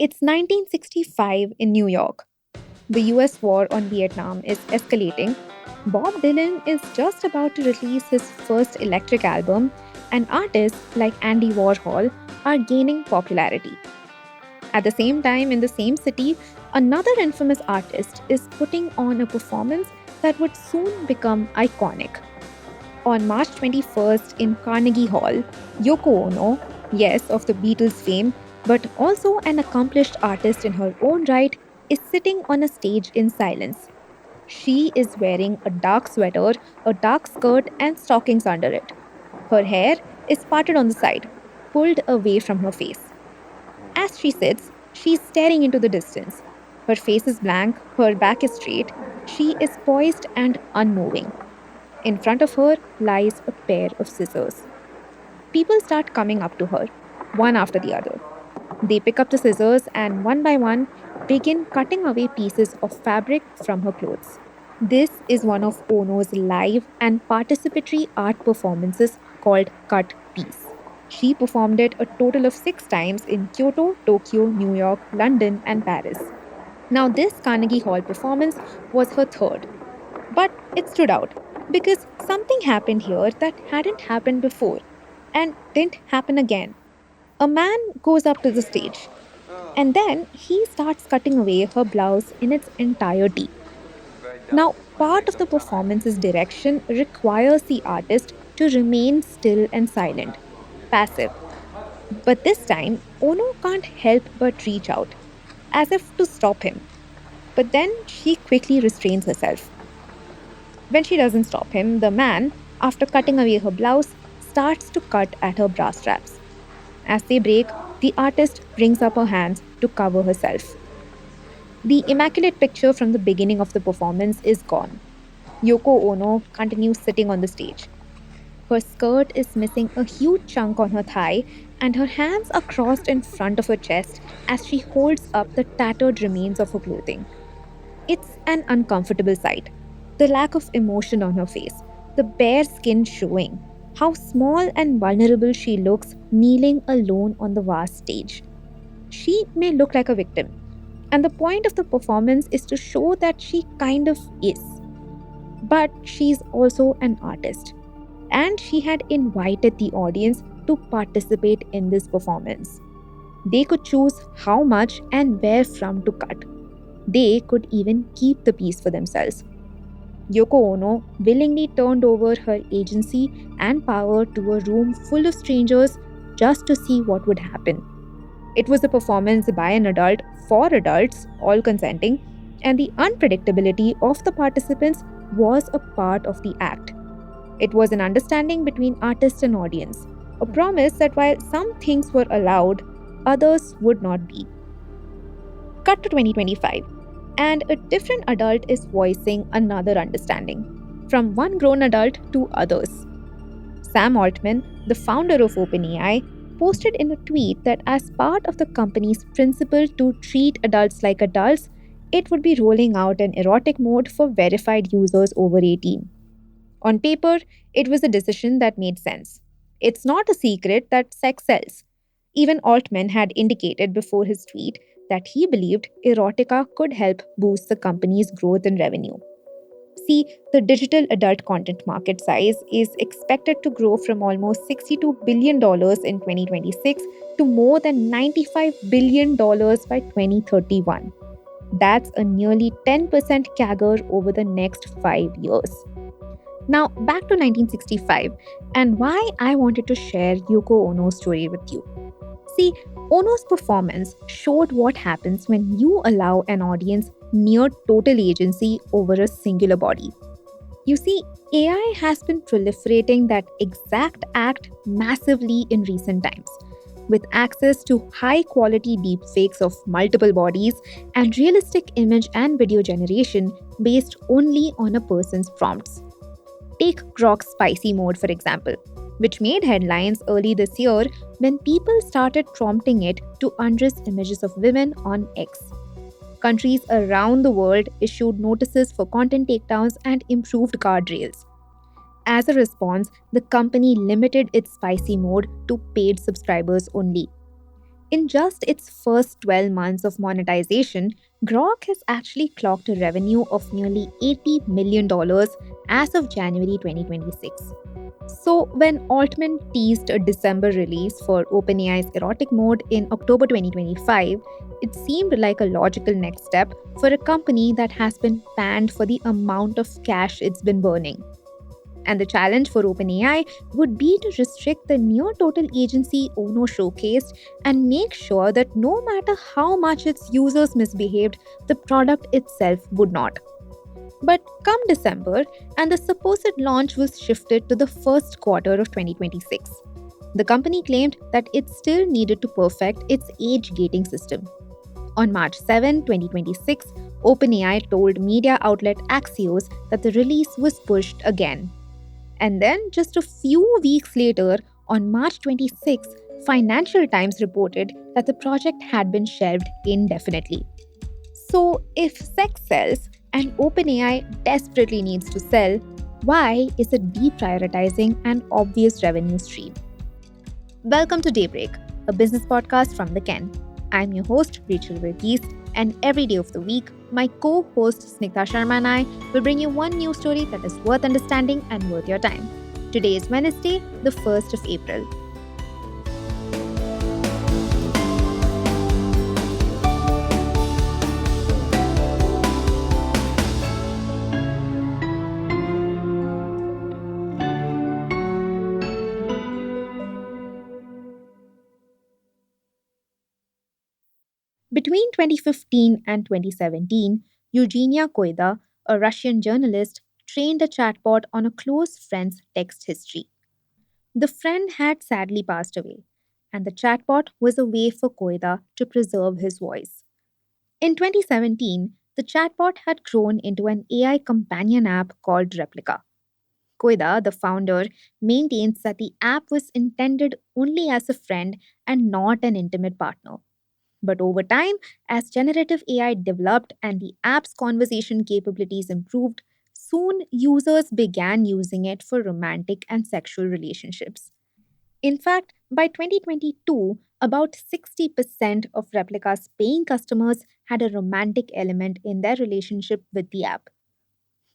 It's 1965 in New York. The US war on Vietnam is escalating. Bob Dylan is just about to release his first electric album, and artists like Andy Warhol are gaining popularity. At the same time, in the same city, another infamous artist is putting on a performance that would soon become iconic. On March 21st in Carnegie Hall, Yoko Ono, yes, of the Beatles fame, but also an accomplished artist in her own right, is sitting on a stage in silence. She is wearing a dark sweater, a dark skirt, and stockings under it. Her hair is parted on the side, pulled away from her face. As she sits, she's staring into the distance. Her face is blank, her back is straight. She is poised and unmoving. In front of her lies a pair of scissors. People start coming up to her, one after the other. They pick up the scissors and one by one begin cutting away pieces of fabric from her clothes. This is one of Ono's live and participatory art performances called Cut Piece. She performed it a total of 6 times in Kyoto, Tokyo, New York, London, and Paris. Now, this Carnegie Hall performance was her third, but it stood out because something happened here that hadn't happened before and didn't happen again. A man goes up to the stage and then he starts cutting away her blouse in its entirety. Now, part of the performance's direction requires the artist to remain still and silent, passive. But this time, Ono can't help but reach out, as if to stop him. But then she quickly restrains herself. When she doesn't stop him, the man, after cutting away her blouse, starts to cut at her bra straps. As they break, the artist brings up her hands to cover herself. The immaculate picture from the beginning of the performance is gone. Yoko Ono continues sitting on the stage. Her skirt is missing a huge chunk on her thigh, and her hands are crossed in front of her chest as she holds up the tattered remains of her clothing. It's an uncomfortable sight. The lack of emotion on her face, the bare skin showing, how small and vulnerable she looks kneeling alone on the vast stage. She may look like a victim, and the point of the performance is to show that she kind of is. But she's also an artist, and she had invited the audience to participate in this performance. They could choose how much and where from to cut. They could even keep the piece for themselves. Yoko Ono willingly turned over her agency and power to a room full of strangers just to see what would happen. It was a performance by an adult for adults, all consenting, and the unpredictability of the participants was a part of the act. It was an understanding between artist and audience, a promise that while some things were allowed, others would not be. Cut to 2025, and a different adult is voicing another understanding, from one grown adult to others. Sam Altman, the founder of OpenAI, posted in a tweet that as part of the company's principle to treat adults like adults, it would be rolling out an erotic mode for verified users over 18. On paper, it was a decision that made sense. It's not a secret that sex sells. Even Altman had indicated before his tweet that he believed erotica could help boost the company's growth and revenue. See, the digital adult content market size is expected to grow from almost $62 billion in 2026 to more than $95 billion by 2031. That's a nearly 10% CAGR over the next 5 years. Now, back to 1965 and why I wanted to share Yoko Ono's story with you. See, Ono's performance showed what happens when you allow an audience near total agency over a singular body. You see, AI has been proliferating that exact act massively in recent times, with access to high quality deepfakes of multiple bodies and realistic image and video generation based only on a person's prompts. Take Grok's spicy mode, for example, which made headlines early this year when people started prompting it to undress images of women on X. Countries around the world issued notices for content takedowns and improved guardrails. As a response, the company limited its spicy mode to paid subscribers only. In just its first 12 months of monetization, Grok has actually clocked a revenue of nearly $80 million dollars as of January 2026. So, when Altman teased a December release for OpenAI's erotic mode in October 2025, it seemed like a logical next step for a company that has been panned for the amount of cash it's been burning. And the challenge for OpenAI would be to restrict the near total agency Ono showcased and make sure that no matter how much its users misbehaved, the product itself would not. But come December, and the supposed launch was shifted to the first quarter of 2026. The company claimed that it still needed to perfect its age gating system. On March 7, 2026, OpenAI told media outlet Axios that the release was pushed again. And then, just a few weeks later, on March 26, Financial Times reported that the project had been shelved indefinitely. So, if sex sells and OpenAI desperately needs to sell, why is it deprioritizing an obvious revenue stream? Welcome to Daybreak, a business podcast from the Ken. I'm your host, Rachel Verghese, and every day of the week, my co-host Snigdha Sharma and I will bring you one news story that is worth understanding and worth your time. Today is Wednesday, the 1st of April. Between 2015 and 2017, Eugenia Koida, a Russian journalist, trained a chatbot on a close friend's text history. The friend had sadly passed away, and the chatbot was a way for Koida to preserve his voice. In 2017, the chatbot had grown into an AI companion app called Replica. Koida, the founder, maintains that the app was intended only as a friend and not an intimate partner. But over time, as generative AI developed and the app's conversation capabilities improved, soon users began using it for romantic and sexual relationships. In fact, by 2022, about 60% of Replica's paying customers had a romantic element in their relationship with the app.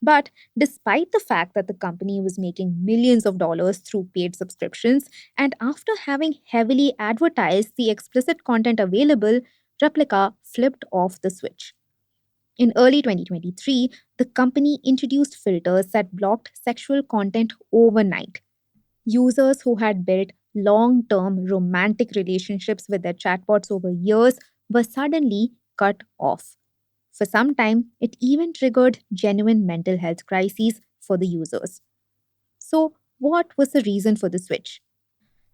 But despite the fact that the company was making millions of dollars through paid subscriptions, and after having heavily advertised the explicit content available, Replica flipped off the switch. In early 2023, the company introduced filters that blocked sexual content overnight. Users who had built long term romantic relationships with their chatbots over years were suddenly cut off. For some time, it even triggered genuine mental health crises for the users. So, what was the reason for the switch?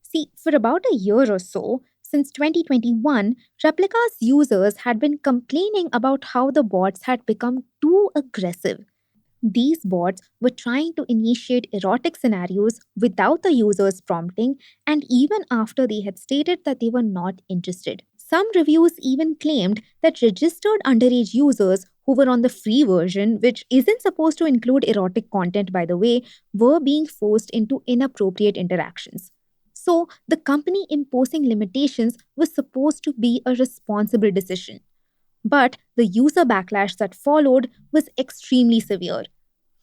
See, for about a year or so, since 2021, Replica's users had been complaining about how the bots had become too aggressive. These bots were trying to initiate erotic scenarios without the user's prompting, and even after they had stated that they were not interested. Some reviews even claimed that registered underage users who were on the free version, which isn't supposed to include erotic content by the way, were being forced into inappropriate interactions. So, the company imposing limitations was supposed to be a responsible decision. But the user backlash that followed was extremely severe.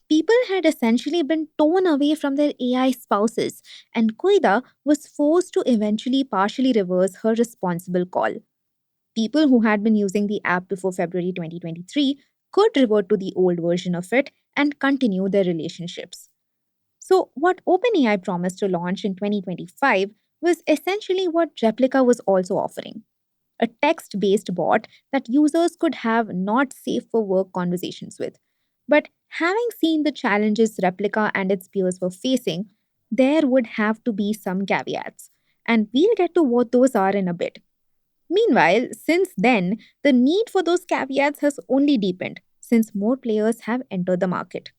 People had essentially been torn away from their AI spouses, and Koida was forced to eventually partially reverse her responsible call. People who had been using the app before February 2023 could revert to the old version of it and continue their relationships. So, what OpenAI promised to launch in 2025 was essentially what Replica was also offering: a text based bot that users could have not safe for work conversations with. But having seen the challenges Replica and its peers were facing, there would have to be some caveats. And we'll get to what those are in a bit. Meanwhile, since then, the need for those caveats has only deepened since more players have entered the market.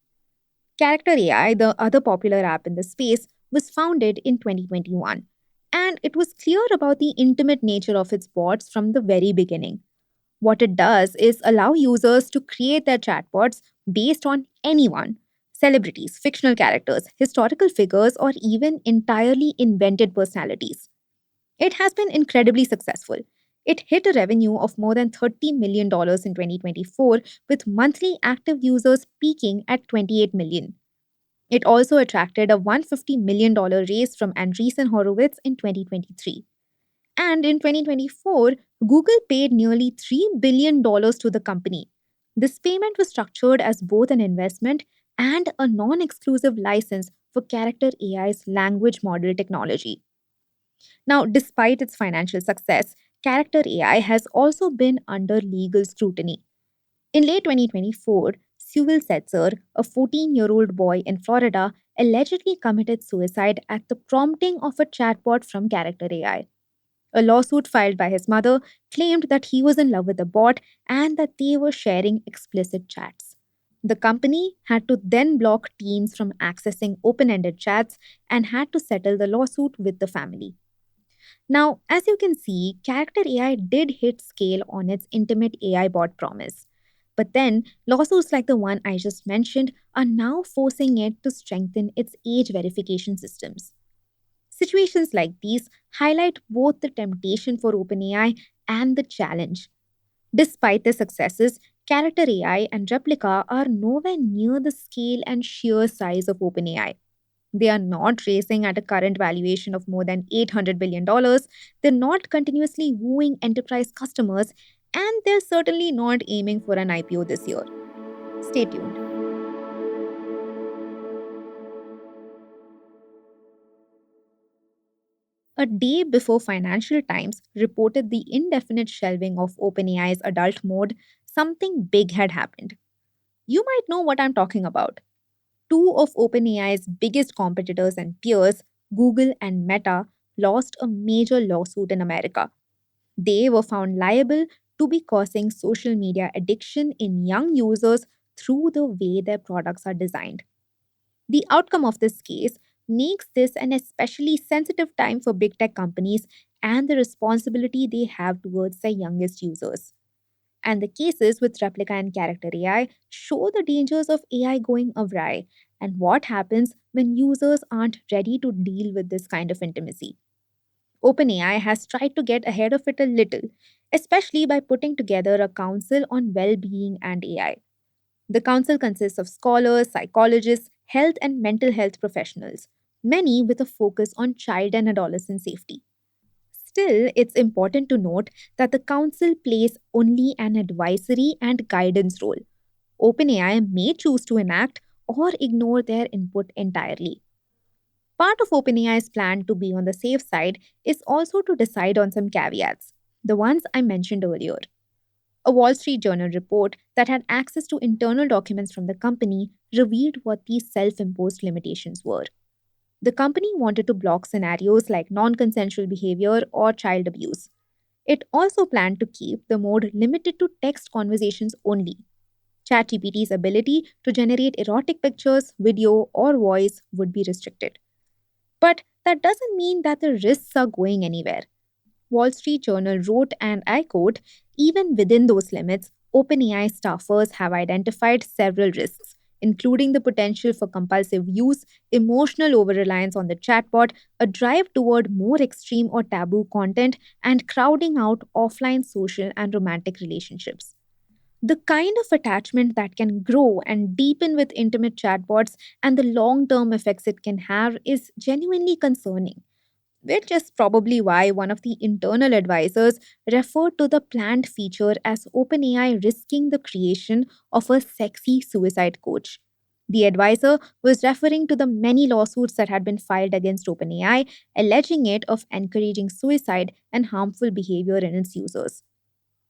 Character AI, the other popular app in the space, was founded in 2021, and it was clear about the intimate nature of its bots from the very beginning. What it does is allow users to create their chatbots based on anyone: celebrities, fictional characters, historical figures, or even entirely invented personalities. It has been incredibly successful, It hit a revenue of more than $30 million dollars in 2024, with monthly active users peaking at 28 million. It also attracted a $150 million raise from Andreessen Horowitz in 2023. And in 2024, Google paid nearly $3 billion dollars to the company. This payment was structured as both an investment and a non exclusive license for Character AI's language model technology. Now, despite its financial success, Character AI has also been under legal scrutiny. In late 2024, Sewell Setzer, a 14-year-old boy in Florida, allegedly committed suicide at the prompting of a chatbot from Character AI. A lawsuit filed by his mother claimed that he was in love with the bot and that they were sharing explicit chats. The company had to then block teens from accessing open ended chats and had to settle the lawsuit with the family. Now, as you can see, Character AI did hit scale on its intimate AI bot promise. But then, lawsuits like the one I just mentioned are now forcing it to strengthen its age verification systems. Situations like these highlight both the temptation for OpenAI and the challenge. Despite their successes, Character AI and Replica are nowhere near the scale and sheer size of OpenAI. They are not racing at a current valuation of more than $800 billion. dollars. They're not continuously wooing enterprise customers, and they're certainly not aiming for an IPO this year. Stay tuned. A day before Financial Times reported the indefinite shelving of OpenAI's adult mode, something big had happened. You might know what I'm talking about. Two of OpenAI's biggest competitors and peers, Google and Meta, lost a major lawsuit in America. They were found liable to be causing social media addiction in young users through the way their products are designed. The outcome of this case makes this an especially sensitive time for big tech companies and the responsibility they have towards their youngest users. And the cases with Replica and Character AI show the dangers of AI going awry and what happens when users aren't ready to deal with this kind of intimacy. OpenAI has tried to get ahead of it a little, especially by putting together a council on well being and AI. The council consists of scholars, psychologists, health and mental health professionals, many with a focus on child and adolescent safety. Still, it's important to note that the council plays only an advisory and guidance role. OpenAI may choose to enact or ignore their input entirely. Part of OpenAI's plan to be on the safe side is also to decide on some caveats, the ones I mentioned earlier. A Wall Street Journal report that had access to internal documents from the company revealed what these self imposed limitations were. The company wanted to block scenarios like non consensual behavior or child abuse. It also planned to keep the mode limited to text conversations only. ChatGPT's ability to generate erotic pictures, video, or voice would be restricted. But that doesn't mean that the risks are going anywhere. Wall Street Journal wrote, and I quote, even within those limits, OpenAI staffers have identified several risks, including the potential for compulsive use, emotional over reliance on the chatbot, a drive toward more extreme or taboo content, and crowding out offline social and romantic relationships. The kind of attachment that can grow and deepen with intimate chatbots and the long term effects it can have is genuinely concerning, which is probably why one of the internal advisors referred to the planned feature as OpenAI risking the creation of a sexy suicide coach. The advisor was referring to the many lawsuits that had been filed against OpenAI, alleging it of encouraging suicide and harmful behavior in its users.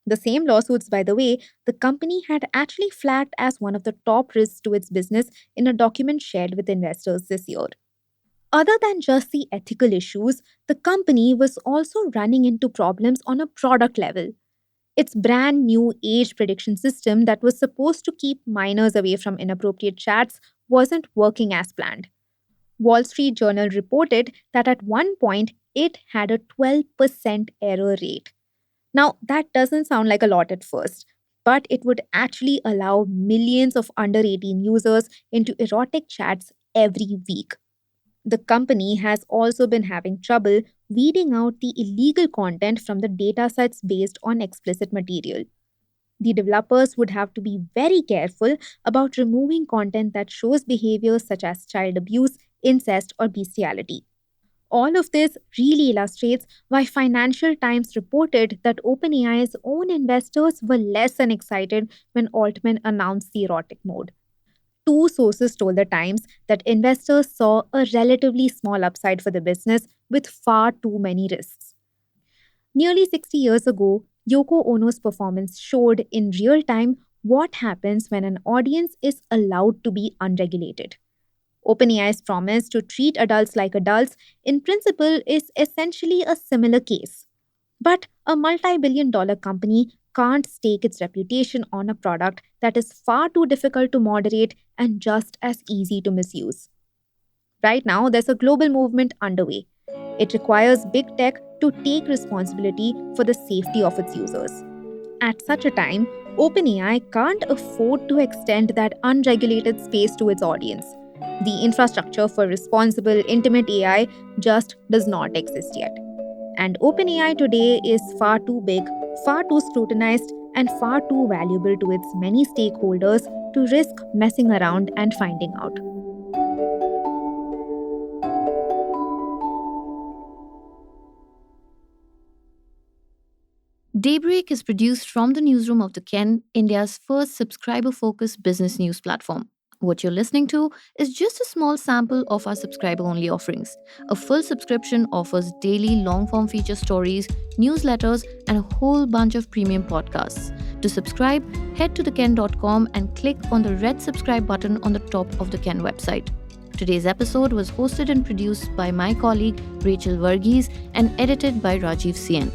The same lawsuits, by the way, the company had actually flagged as one of the top risks to its business in a document shared with investors this year. Other than just the ethical issues, the company was also running into problems on a product level. Its brand new age prediction system that was supposed to keep minors away from inappropriate chats wasn't working as planned. Wall Street Journal reported that at one point it had a 12% error rate. Now, that doesn't sound like a lot at first, but it would actually allow millions of under 18 users into erotic chats every week. The company has also been having trouble weeding out the illegal content from the datasets based on explicit material. The developers would have to be very careful about removing content that shows behaviors such as child abuse, incest, or bestiality. All of this really illustrates why Financial Times reported that OpenAI's own investors were less than excited when Altman announced the erotic mode. Two sources told the Times that investors saw a relatively small upside for the business with far too many risks. Nearly 60 years ago, Yoko Ono's performance showed in real time what happens when an audience is allowed to be unregulated. OpenAI's promise to treat adults like adults, in principle, is essentially a similar case. But a multi-billion-dollar company can't stake its reputation on a product that is far too difficult to moderate and just as easy to misuse. Right now, there's a global movement underway. It requires big tech to take responsibility for the safety of its users. At such a time, OpenAI can't afford to extend that unregulated space to its audience. The infrastructure for responsible, intimate AI just does not exist yet. And OpenAI today is far too big, far too scrutinized, and far too valuable to its many stakeholders to risk messing around and finding out. Daybreak is produced from the newsroom of The Ken, India's first subscriber focused business news platform. What you're listening to is just a small sample of our subscriber only offerings. A full subscription offers daily long form feature stories, newsletters, and a whole bunch of premium podcasts. To subscribe, head to theken.com and click on the red subscribe button on the top of the Ken website. Today's episode was hosted and produced by my colleague Rachel Varghese and edited by Rajiv Sien.